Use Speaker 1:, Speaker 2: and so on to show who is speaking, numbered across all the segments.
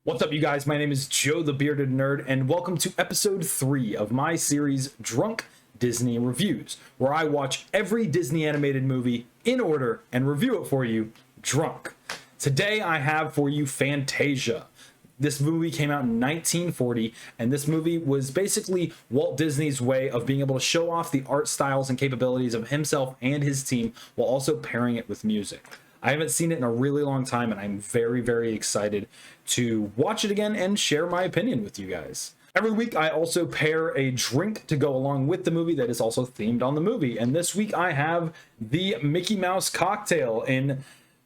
Speaker 1: What's up, you guys? My name is Joe the Bearded Nerd, and welcome to episode 3 of my series, Drunk Disney Reviews, where I watch every Disney animated movie in order and review it for you drunk. Today I have for you Fantasia. This movie came out in 1940, and this movie was basically Walt Disney's way of being able to show off the art styles and capabilities of himself and his team while also pairing it with music. I haven't seen it in a really long time, and I'm very, very excited to watch it again and share my opinion with you guys. Every week, I also pair a drink to go along with the movie that is also themed on the movie. And this week, I have the Mickey Mouse cocktail in,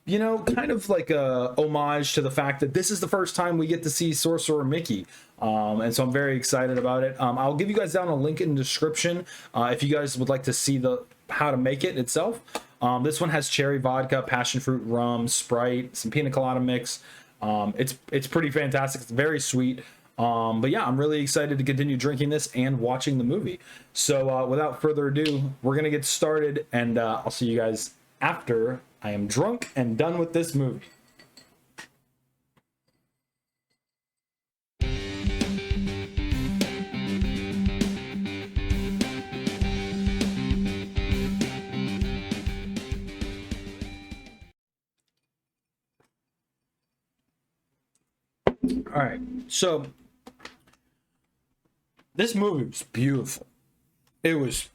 Speaker 1: kind of like a homage to the fact that this is the first time we get to see Sorcerer Mickey. And so I'm very excited about it. I'll give you guys down a link in the description if you guys would like to see how to make it itself. This one has cherry vodka, passion fruit rum, Sprite, some pina colada mix. It's pretty fantastic. It's very sweet. But yeah, I'm really excited to continue drinking this and watching the movie. So without further ado, we're going to get started, and I'll see you guys after I am drunk and done with this movie. All right, so this movie was beautiful. It was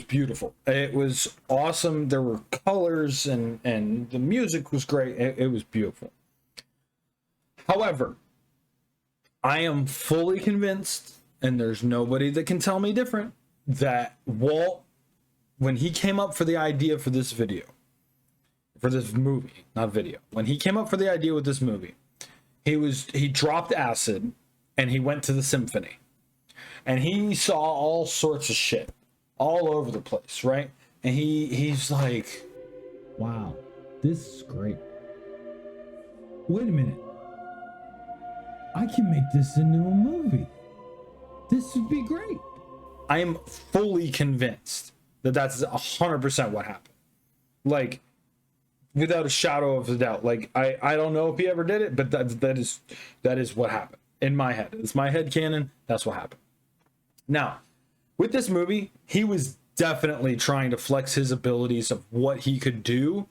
Speaker 1: beautiful. It was awesome. There were colors and the music was great. It was beautiful. However, I am fully convinced, and there's nobody that can tell me different, that Walt, when he came up for the idea for this movie, not video, when he came up for the idea with this movie, he dropped acid and he went to the symphony and he saw all sorts of shit all over the place, right? And he's like, wow, this is great. Wait a minute, I can make this into a movie. This would be great. I am fully convinced that that's 100% what happened. Like, without a shadow of a doubt. Like, I don't know if he ever did it, but that is what happened in my head. It's my head canon. That's what happened. Now, with this movie, he was definitely trying to flex his abilities of what he could do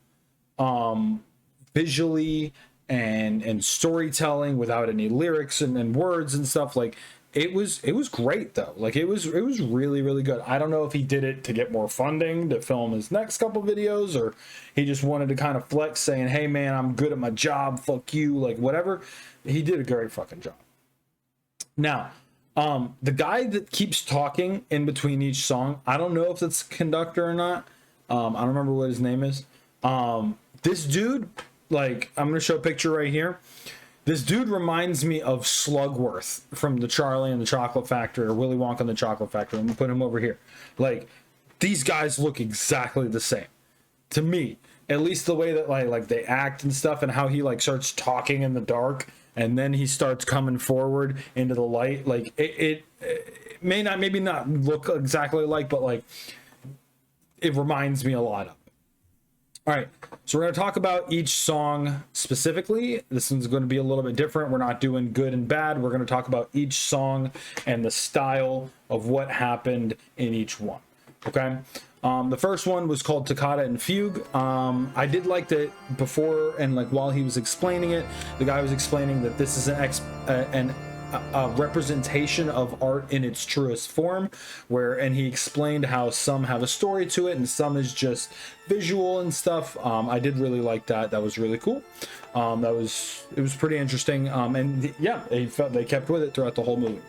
Speaker 1: visually and storytelling without any lyrics and words and stuff. Like, it was great though. Like, it was really, really good. I don't know if he did it to get more funding to film his next couple videos, or he just wanted to kind of flex, saying, hey man, I'm good at my job, fuck you, like whatever. He did a great fucking job. Now, the guy that keeps talking in between each song, I don't know if it's conductor or not. I don't remember what his name is. This dude, like, I'm gonna show a picture right here. This dude reminds me of Slugworth from the Charlie and the Chocolate Factory, or Willy Wonka and the Chocolate Factory. I'm gonna put him over here. Like, these guys look exactly the same to me. At least the way that like they act and stuff, and how he like starts talking in the dark, and then he starts coming forward into the light. Like, it maybe not look exactly like, but like it reminds me a lot of. All right, so we're going to talk about each song specifically. This one's going to be a little bit different. We're not doing good and bad. We're going to talk about each song and the style of what happened in each one. Okay, the first one was called Toccata and Fugue. I did like that before, and like while he was explaining it, the guy was explaining that this is a representation of art in its truest form, and he explained how some have a story to it and some is just visual and stuff. I did really like that. That was really cool. It was pretty interesting. And yeah, they kept with it throughout the whole movie.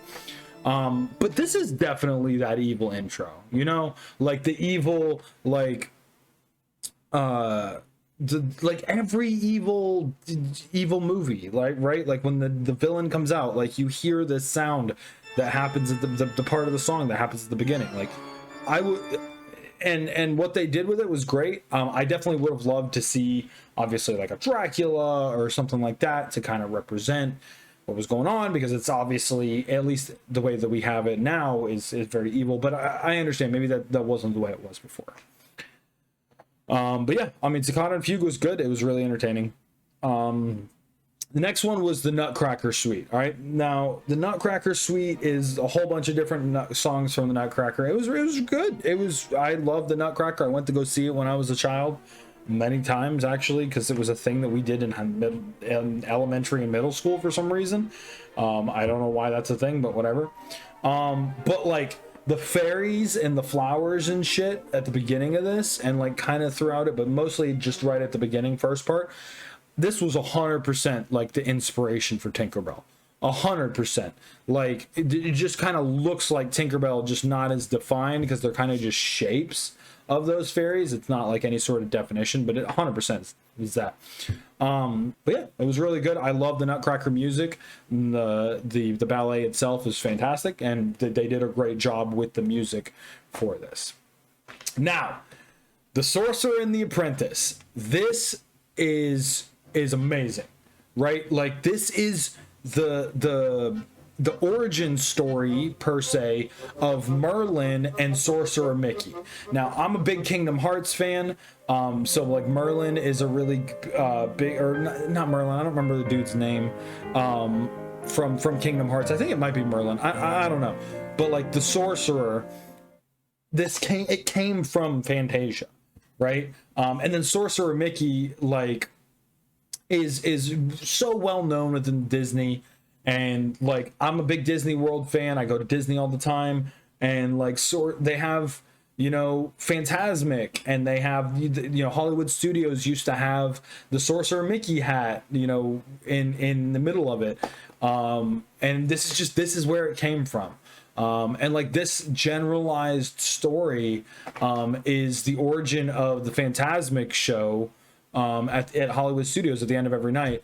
Speaker 1: But this is definitely that evil intro, like the evil, like like every evil movie, like, right, like when the villain comes out, like you hear this sound that happens at the part of the song that happens at the beginning. Like, I would, and what they did with it was great. I definitely would have loved to see, obviously, like a Dracula or something like that to kind of represent what was going on, because it's obviously, at least the way that we have it now, is very evil. But I understand maybe that wasn't the way it was before. But yeah, I mean, Toccata and Fugue was good. It was really entertaining. The next one was the Nutcracker Suite. All right, now the Nutcracker Suite is a whole bunch of different songs from the Nutcracker. It was good. I loved the Nutcracker. I went to go see it when I was a child, many times actually, because it was a thing that we did in elementary and middle school for some reason. I don't know why that's a thing, but whatever. But like the fairies and the flowers and shit at the beginning of this, and like kind of throughout it, but mostly just right at the beginning, first part. This was 100% like the inspiration for Tinkerbell. 100%. Like it just kind of looks like Tinkerbell, just not as defined because they're kind of just shapes of those fairies. It's not like any sort of definition, but it 100% is that. But yeah, it was really good. I love the Nutcracker music. The ballet itself is fantastic, and they did a great job with the music for this. Now, The Sorcerer and the Apprentice. This is amazing, right? Like this is the origin story per se of Merlin and Sorcerer Mickey. Now I'm a big Kingdom Hearts fan, so like Merlin is a really big, or not Merlin, I don't remember the dude's name from Kingdom Hearts. I think it might be Merlin, I don't know, but like the Sorcerer, it came from Fantasia, right? And then Sorcerer Mickey like is so well known within Disney, and like I'm a big Disney World fan. I go to Disney all the time, and like they have, you know, Fantasmic, and they have, you know, Hollywood Studios used to have the Sorcerer Mickey hat, you know, in the middle of it, and this is where it came from. And like this generalized story is the origin of the Fantasmic show at Hollywood Studios at the end of every night,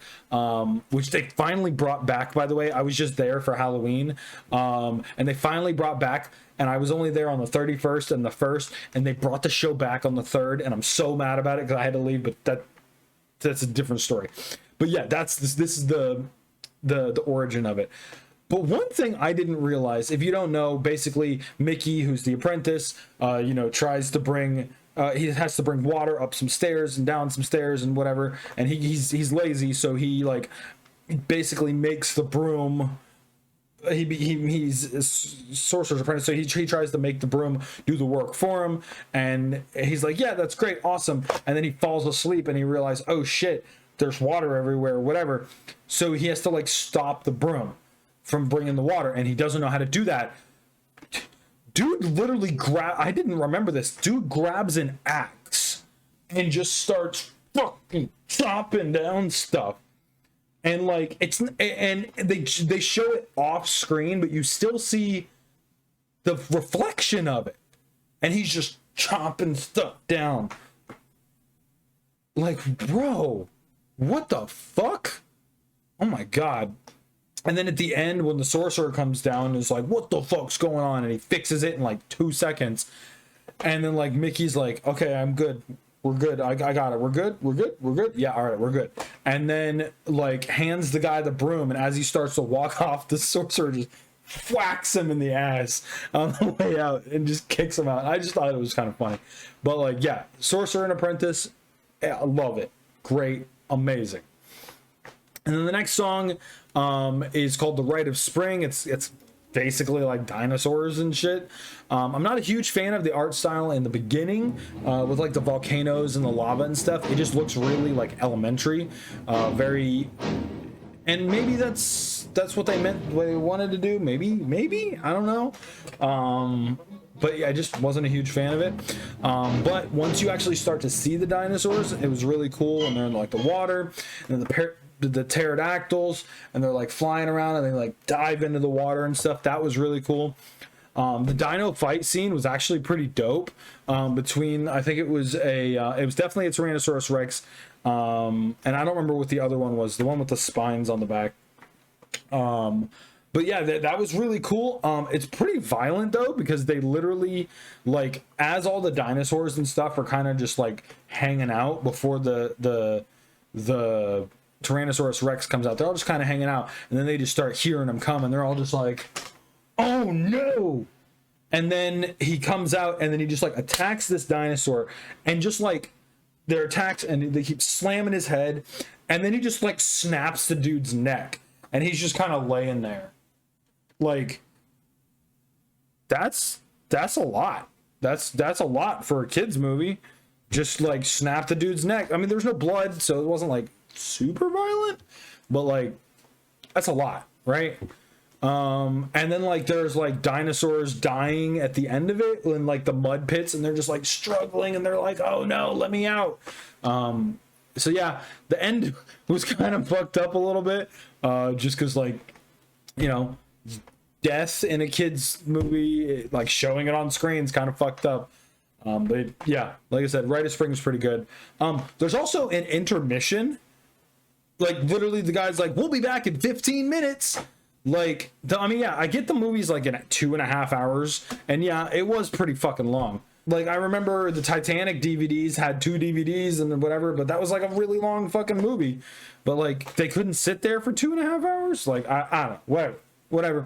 Speaker 1: which they finally brought back, by the way. I was just there for Halloween, and they finally brought back, and I was only there on the 31st and the 1st, and they brought the show back on the 3rd, and I'm so mad about it because I had to leave, but that's a different story. But yeah, this is the origin of it. But one thing I didn't realize, if you don't know, basically Mickey, who's the apprentice, you know, tries to bring he has to bring water up some stairs and down some stairs and whatever, and he's lazy, so he like basically makes the broom. He's a sorcerer's apprentice, so he tries to make the broom do the work for him, and he's like, yeah, that's great, awesome, and then he falls asleep and he realizes, oh shit, there's water everywhere, whatever, so he has to like stop the broom from bringing the water, and he doesn't know how to do that. Dude literally I didn't remember this. Dude grabs an axe and just starts fucking chopping down stuff. And like they show it off screen, but you still see the reflection of it. And he's just chopping stuff down. Like, bro, what the fuck? Oh my god. And then at the end, when the sorcerer comes down, is like, what the fuck's going on? And he fixes it in like 2 seconds. And then like Mickey's like, okay, I'm good. We're good. I got it. We're good. We're good. We're good. Yeah, all right, we're good. And then like hands the guy the broom, and as he starts to walk off, the sorcerer just whacks him in the ass on the way out and just kicks him out. I just thought it was kind of funny. But like, yeah, Sorcerer and Apprentice, yeah, I love it. Great. Amazing. And then the next song is called The Rite of Spring. It's basically like dinosaurs and shit. I'm not a huge fan of the art style in the beginning with like the volcanoes and the lava and stuff. It just looks really like elementary, very, and maybe that's what they meant, what they wanted to do. Maybe I don't know. But yeah, I just wasn't a huge fan of it. But once you actually start to see the dinosaurs, it was really cool, and they're in like the water, and the pterodactyls, and they're like flying around, and they like dive into the water and stuff. That was really cool. The dino fight scene was actually pretty dope. Between, I think it was definitely a Tyrannosaurus Rex, and I don't remember what the other one was, the one with the spines on the back. But yeah, that was really cool. It's pretty violent though, because they literally, like, as all the dinosaurs and stuff are kind of just like hanging out before the Tyrannosaurus Rex comes out, they're all just kind of hanging out, and then they just start hearing him come, and they're all just like, oh no. And then he comes out, and then he just like attacks this dinosaur, and just like their attacks, and they keep slamming his head, and then he just like snaps the dude's neck, and he's just kind of laying there. Like, that's a lot. That's a lot for a kids movie. Just like snap the dude's neck. I mean, there's no blood, so it wasn't like super violent, but like that's a lot, right? And then like there's like dinosaurs dying at the end of it in like the mud pits, and they're just like struggling, and they're like, oh no, let me out. So yeah, the end was kind of fucked up a little bit, just because, like, you know, death in a kid's movie, like showing it on screen is kind of fucked up. But yeah, like I said, Rite of Spring is pretty good. There's also an intermission. Like, literally the guy's like, we'll be back in 15 minutes. Like, I mean, yeah, I get the movie's like in 2.5 hours, and yeah, it was pretty fucking long. Like, I remember the Titanic DVDs had 2 DVDs and whatever, but that was like a really long fucking movie. But like, they couldn't sit there for 2.5 hours? Like, I don't know, whatever.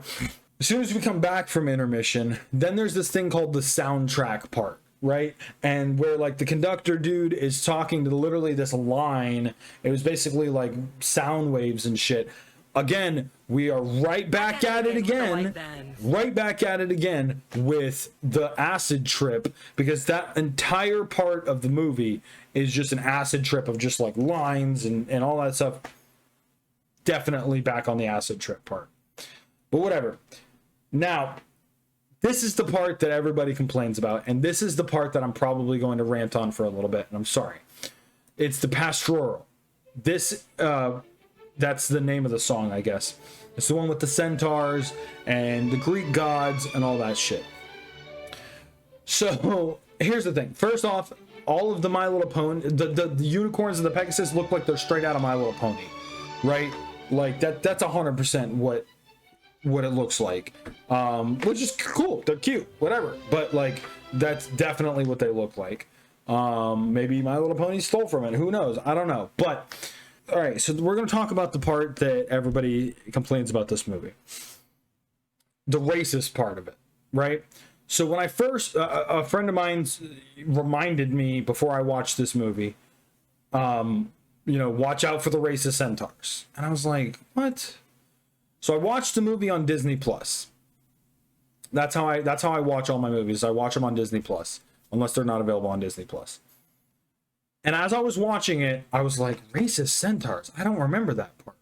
Speaker 1: As soon as we come back from intermission, then there's this thing called the soundtrack part, right? And where like the conductor dude is talking to literally this line. It was basically like sound waves and shit. Again, we are right back at it again. Right back at it again with the acid trip, because that entire part of the movie is just an acid trip of just like lines and all that stuff. Definitely back on the acid trip part. But whatever. Now, this is the part that everybody complains about, and this is the part that I'm probably going to rant on for a little bit, and I'm sorry. It's the pastoral. This, that's the name of the song, I guess. It's the one with the centaurs and the Greek gods and all that shit. So, here's the thing. First off, all of the My Little Pony, the unicorns and the Pegasus look like they're straight out of My Little Pony, right? Like, that's 100% what it looks like, which is cool. They're cute, whatever, but like that's definitely what they look like. Maybe My Little Pony stole from it, who knows, I don't know. But all right, so we're going to talk about the part that everybody complains about this movie, the racist part of it, right? So when I first a friend of mine reminded me before I watched this movie, you know, watch out for the racist centaurs, and I was like, what? So I watched the movie on Disney Plus. That's how I watch all my movies. I watch them on Disney Plus, unless they're not available on Disney Plus. And as I was watching it, I was like, racist centaurs? I don't remember that part.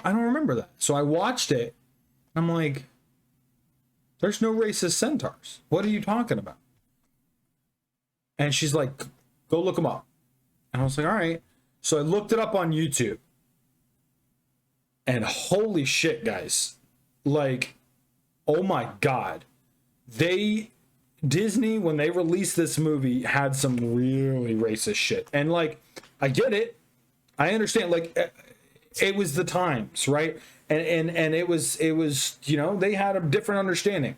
Speaker 1: I don't remember that. So I watched it. I'm like, there's no racist centaurs. What are you talking about? And she's like, go look them up. And I was like, all right. So I looked it up on YouTube. And holy shit, guys. Like, oh my God. Disney, when they released this movie, had some really racist shit. And like, I get it. I understand. Like, it was the times, right? And it was, you know, they had a different understanding.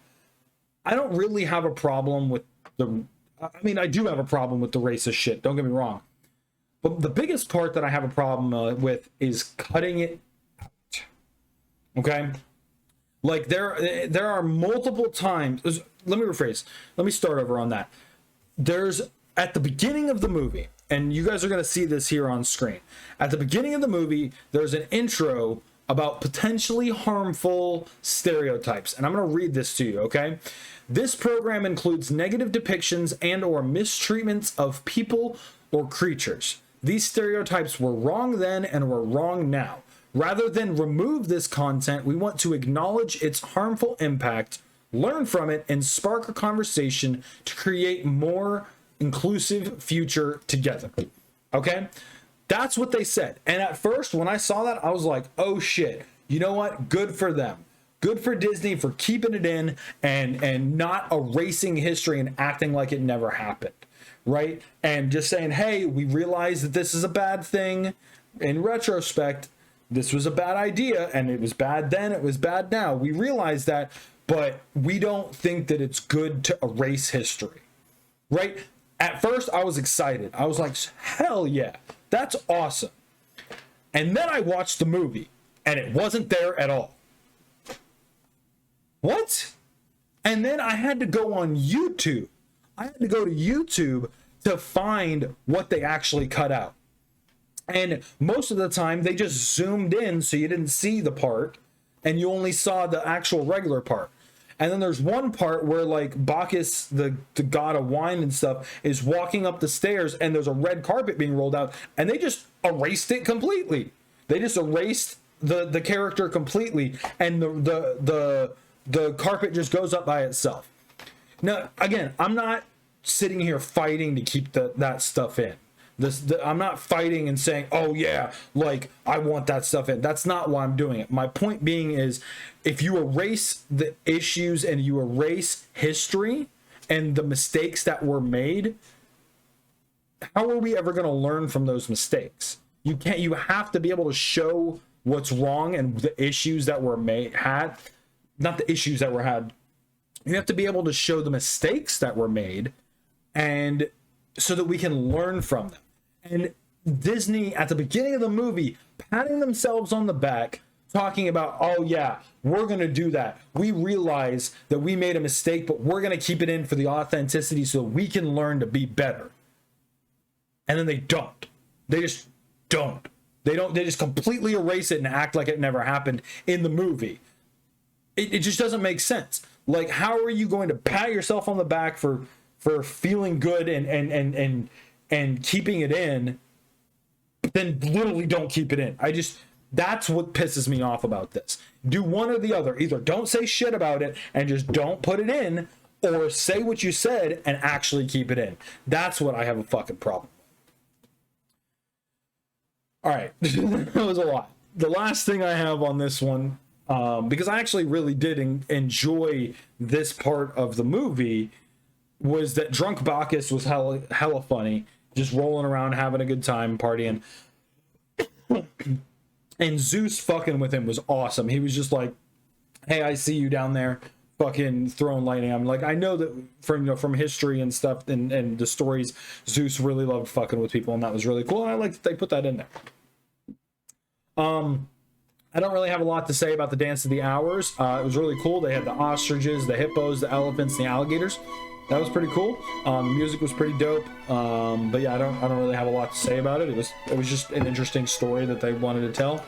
Speaker 1: I don't really have a problem with I mean, I do have a problem with the racist shit. Don't get me wrong. But the biggest part that I have a problem with is cutting it. Okay, like there are multiple times. Let me rephrase. Let me start over on that. There's at the beginning of the movie, and you guys are going to see this here on screen. At the beginning of the movie, there's an intro about potentially harmful stereotypes, and I'm going to read this to you. Okay, this program includes negative depictions and or mistreatments of people or creatures. These stereotypes were wrong then and were wrong now. Rather than remove this content, we want to acknowledge its harmful impact, learn from it, and spark a conversation to create more inclusive future together. Okay? That's what they said. And at first, when I saw that, I was like, oh shit. You know what? Good for them. Good for Disney for keeping it in and not erasing history and acting like it never happened. Right? And just saying, hey, we realize that this is a bad thing. In retrospect, this was a bad idea, and it was bad then, it was bad now. We realize that, but we don't think that it's good to erase history, right? At first, I was excited. I was like, hell yeah, that's awesome. And then I watched the movie, and it wasn't there at all. What? And then I had to go on YouTube. I had to go to YouTube to find what they actually cut out. And most of the time they just zoomed in so you didn't see the part and you only saw the actual regular part. And then there's one part where like Bacchus, the god of wine and stuff, is walking up the stairs and there's a red carpet being rolled out and they just erased it completely. They just erased the character completely, and the carpet just goes up by itself. Now, again, I'm not sitting here fighting to keep that stuff in. I'm not fighting and saying, oh yeah, like I want that stuff in. That's not why I'm doing it. My point being is, if you erase the issues and you erase history and the mistakes that were made, how are we ever going to learn from those mistakes? You have to be able to show what's wrong and the issues that were not the issues that were had. You have to be able to show the mistakes that were made, and so that we can learn from them. And Disney, at the beginning of the movie, patting themselves on the back, talking about, oh yeah, we're going to do that. We realize that we made a mistake, but we're going to keep it in for the authenticity so we can learn to be better. And then they don't. They just don't. They just completely erase it and act like it never happened in the movie. It just doesn't make sense. Like, how are you going to pat yourself on the back for feeling good and keeping it in, but then literally don't keep it in? That's what pisses me off about this. Do one or the other. Either don't say shit about it and just don't put it in, or say what you said and actually keep it in. That's what I have a fucking problem. All right, that was a lot. The last thing I have on this one, because I actually really did enjoy this part of the movie, was that Drunk Bacchus was hella funny, just rolling around, having a good time, partying. And Zeus fucking with him was awesome. He was just like, hey, I see you down there fucking throwing lightning. I'm like, I know that from history and stuff and the stories, Zeus really loved fucking with people, and that was really cool. And I like that they put that in there. I don't really have a lot to say about the Dance of the Hours. It was really cool. They had the ostriches, the hippos, the elephants, the alligators. That was pretty cool. The music was pretty dope. But yeah, I don't really have a lot to say about it. It was just an interesting story that they wanted to tell.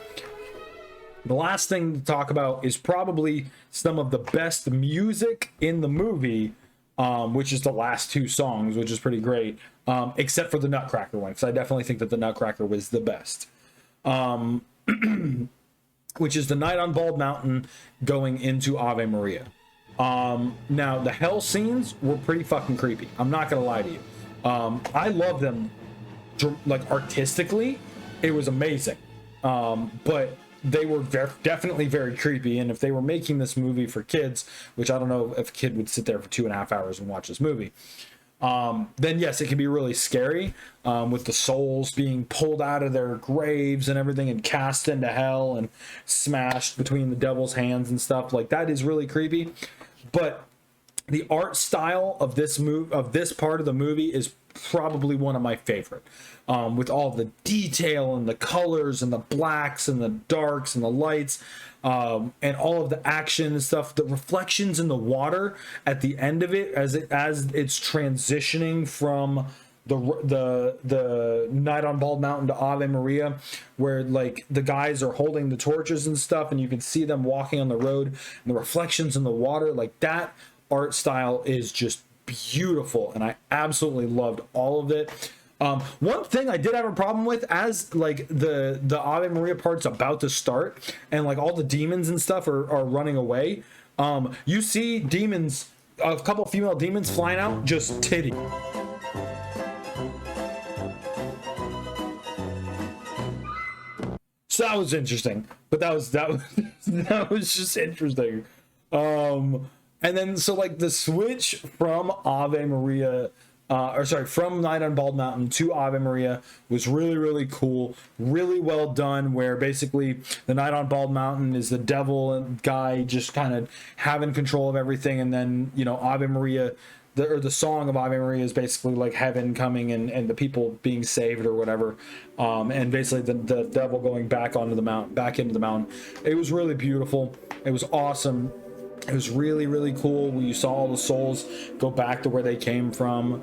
Speaker 1: The last thing to talk about is probably some of the best music in the movie, which is the last two songs, which is pretty great, except for the Nutcracker one, because I definitely think that the Nutcracker was the best. Which is the Night on Bald Mountain going into Ave Maria. Now, the hell scenes were pretty fucking creepy. I'm not gonna lie to you. I love them, like, artistically. It was amazing. But they were definitely very creepy, and if they were making this movie for kids, which I don't know if a kid would sit there for 2.5 hours and watch this movie, then yes, it can be really scary, with the souls being pulled out of their graves and everything and cast into hell and smashed between the devil's hands and stuff. Like, that is really creepy. But the art style of this part of the movie is probably one of my favorite, with all the detail and the colors and the blacks and the darks and the lights, and all of the action and stuff, the reflections in the water at the end of it as it's transitioning from the Night on Bald Mountain to Ave Maria, where like the guys are holding the torches and stuff and you can see them walking on the road and the reflections in the water. Like, that art style is just beautiful, and I absolutely loved all of it. One thing I did have a problem with, as like the Ave Maria part's about to start and like all the demons and stuff are running away, you see demons, a couple female demons flying out, just titty. So that was interesting, but that was just interesting. And then, so like the switch from Ave Maria, from Night on Bald Mountain to Ave Maria was really, really cool, really well done, where basically the Night on Bald Mountain is the devil and guy just kind of having control of everything, and then, you know, Ave Maria, the song of Ave Maria is basically like heaven coming and the people being saved or whatever, and basically the devil going back into the mountain. It was really beautiful. It was awesome. It was really, really cool when you saw all the souls go back to where they came from.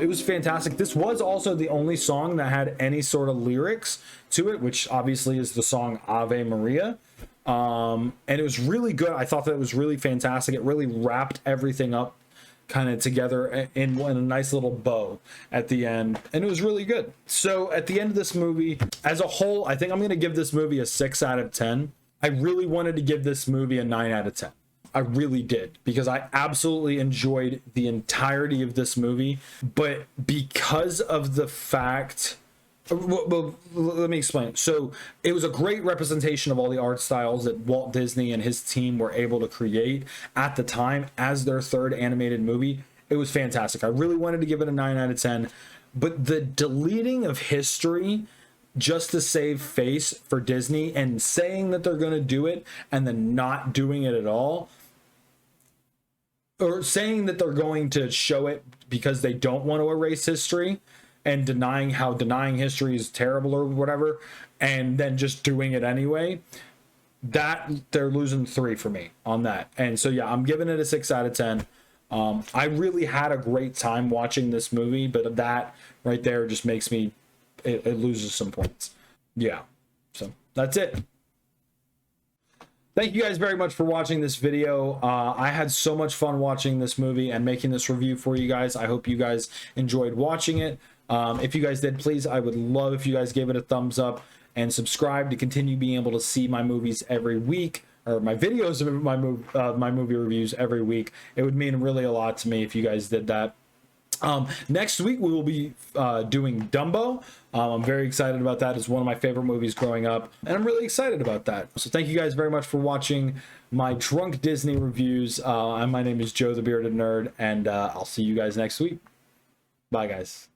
Speaker 1: It was fantastic. This was also the only song that had any sort of lyrics to it, which obviously is the song Ave Maria. And it was really good. I thought that it was really fantastic. It really wrapped everything up kind of together in a nice little bow at the end, and it was really good. So at the end of this movie as a whole, I think I'm going to give this movie a 6 out of 10. I really wanted to give this movie a 9 out of 10. I really did, because I absolutely enjoyed the entirety of this movie. But because of the fact, well, let me explain. So it was a great representation of all the art styles that Walt Disney and his team were able to create at the time as their third animated movie. It was fantastic. I really wanted to give it a 9 out of 10, but the deleting of history just to save face for Disney and saying that they're going to do it and then not doing it at all, or saying that they're going to show it because they don't want to erase history, and denying history is terrible or whatever, and then just doing it anyway, that they're losing 3 for me on that. And so yeah, I'm giving it a 6 out of 10. I really had a great time watching this movie, but that right there just makes me, it loses some points. Yeah, so that's it. Thank you guys very much for watching this video. I had so much fun watching this movie and making this review for you guys. I hope you guys enjoyed watching it. If you guys did, please, I would love if you guys gave it a thumbs up and subscribe to continue being able to see my movies every week, or my videos of my movie reviews every week. It would mean really a lot to me if you guys did that. Next week we will be doing Dumbo. I'm very excited about that. It's one of my favorite movies growing up, and I'm really excited about that. So thank you guys very much for watching my drunk Disney reviews. My name is Joe the Bearded Nerd, and I'll see you guys next week. Bye guys.